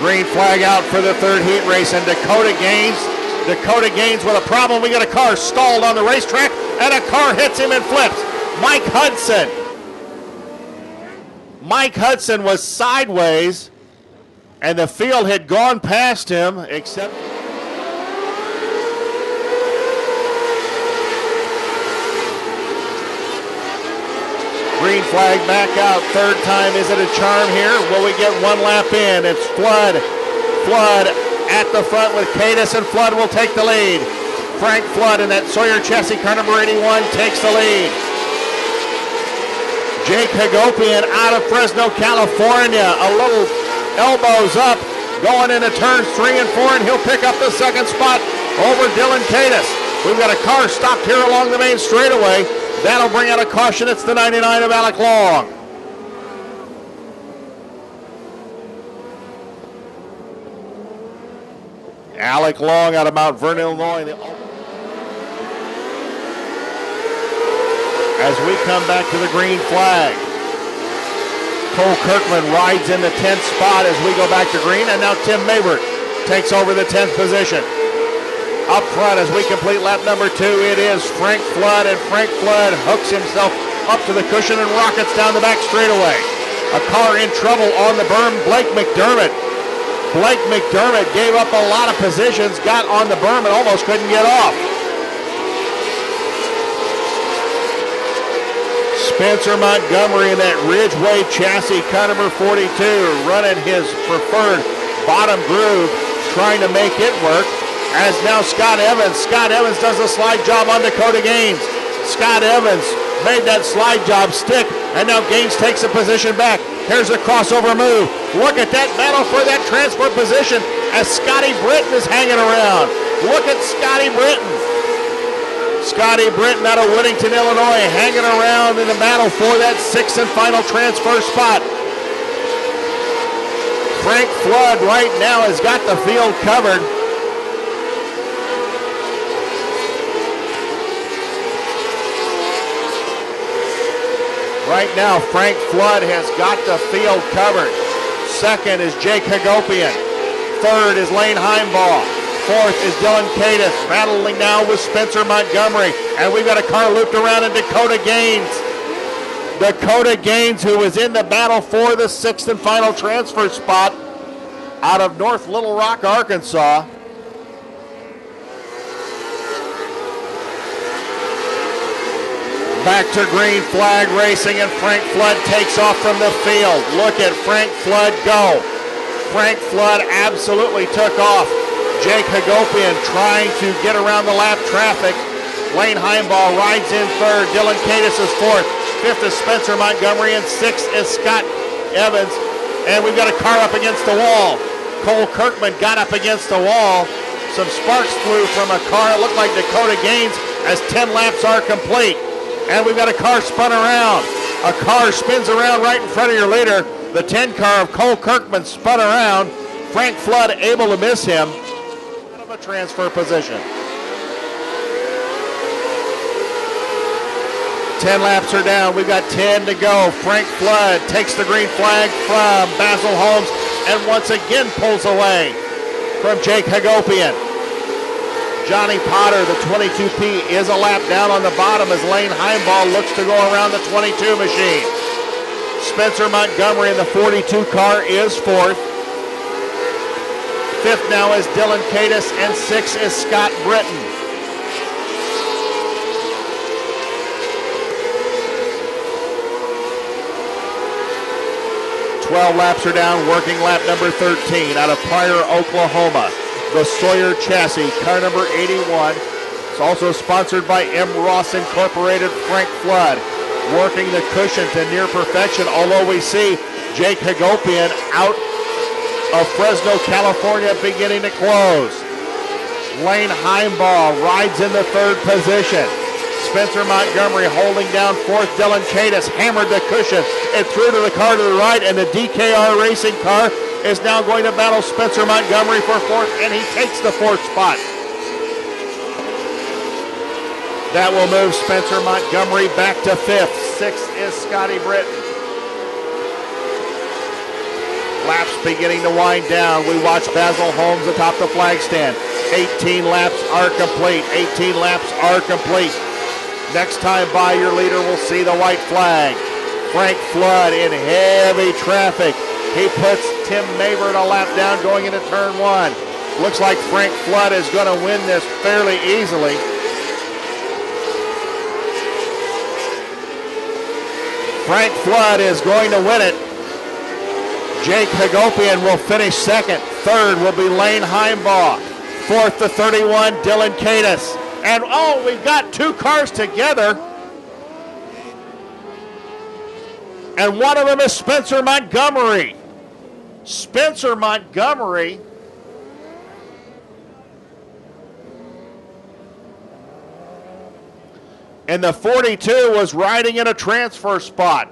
Green flag out for the third heat race, and Dakota Gaines with a problem. We got a car stalled on the racetrack, and a car hits him and flips. Mike Hudson was sideways, and the field had gone past him, except green flag back out. Third time, is it a charm here? Will we get one lap in? It's Flood at the front with Cadis, and Flood will take the lead. Frank Flood in that Sawyer chassis car number 81 takes the lead. Jake Hagopian out of Fresno, California, a little elbows up, going into turns 3 and 4, and he'll pick up the second spot over Dylan Cadis. We've got a car stopped here along the main straightaway. That'll bring out a caution. It's the 99 of Alec Long. Alec Long out of Mount Vernon, Illinois. As we come back to the green flag, Cole Kirkman rides in the 10th spot as we go back to green, and now Tim Maybert takes over the 10th position. Up front as we complete lap number 2, it is Frank Flood, and Frank Flood hooks himself up to the cushion and rockets down the back straightaway. A car in trouble on the berm, Blake McDermott. Blake McDermott gave up a lot of positions, got on the berm and almost couldn't get off. Spencer Montgomery in that Ridgeway chassis, car number 42, running his preferred bottom groove, trying to make it work. As now Scott Evans does a slide job on Dakota Gaines. Scott Evans made that slide job stick, and now Gaines takes a position back. Here's a crossover move. Look at that battle for that transfer position as Scotty Britton is hanging around. Look at Scotty Britton. Scotty Britton out of Woodington, Illinois, hanging around in the battle for that 6th and final transfer spot. Frank Flood right now has got the field covered. Right now, Frank Flood has got the field covered. Second is Jake Hagopian. Third is Lane Heimbaugh. Fourth is Dylan Cadis, battling now with Spencer Montgomery. And we've got a car looped around in Dakota Gaines. Dakota Gaines, who was in the battle for the 6th and final transfer spot out of North Little Rock, Arkansas. Back to green flag racing, and Frank Flood takes off from the field. Look at Frank Flood go. Frank Flood absolutely took off. Jake Hagopian trying to get around the lap traffic. Lane Heimbaugh rides in third. Dylan Cadis is fourth. Fifth is Spencer Montgomery, and sixth is Scott Evans. And we've got a car up against the wall. Cole Kirkman got up against the wall. Some sparks flew from a car. It looked like Dakota Gaines as 10 laps are complete. And we've got a car spun around. A car spins around right in front of your leader. The 10 car of Cole Kirkman spun around. Frank Flood able to miss him. Out of a transfer position. 10 laps are down. We've got 10 to go. Frank Flood takes the green flag from Basil Holmes and once again pulls away from Jake Hagopian. Johnny Potter, the 22P, is a lap down on the bottom as Lane Heimbaugh looks to go around the 22 machine. Spencer Montgomery in the 42 car is fourth. Fifth now is Dylan Cadis, and sixth is Scott Britton. Twelve laps are down, working lap number 13 out of Pryor, Oklahoma. The Sawyer chassis, car number 81. It's also sponsored by M. Ross Incorporated. Frank Flood working the cushion to near perfection, although we see Jake Hagopian out of Fresno, California, beginning to close. Lane Heimbaugh rides in the third position. Spencer Montgomery holding down fourth. Dylan Cadis hammered the cushion and threw to the car to the right, and the DKR racing car is now going to battle Spencer Montgomery for fourth, and he takes the fourth spot. That will move Spencer Montgomery back to fifth. Sixth is Scotty Britton. Laps beginning to wind down. We watch Basil Holmes atop the flag stand. 18 laps are complete. 18 laps are complete. Next time by, your leader will see the white flag. Frank Flood in heavy traffic. He puts Tim Mavert a lap down going into turn 1. Looks like Frank Flood is going to win this fairly easily. Frank Flood is going to win it. Jake Hagopian will finish second. Third will be Lane Heimbaugh. Fourth to 31, Dylan Cadis. And oh, we've got two cars together. And one of them is Spencer Montgomery. Spencer Montgomery in the 42 was riding in a transfer spot.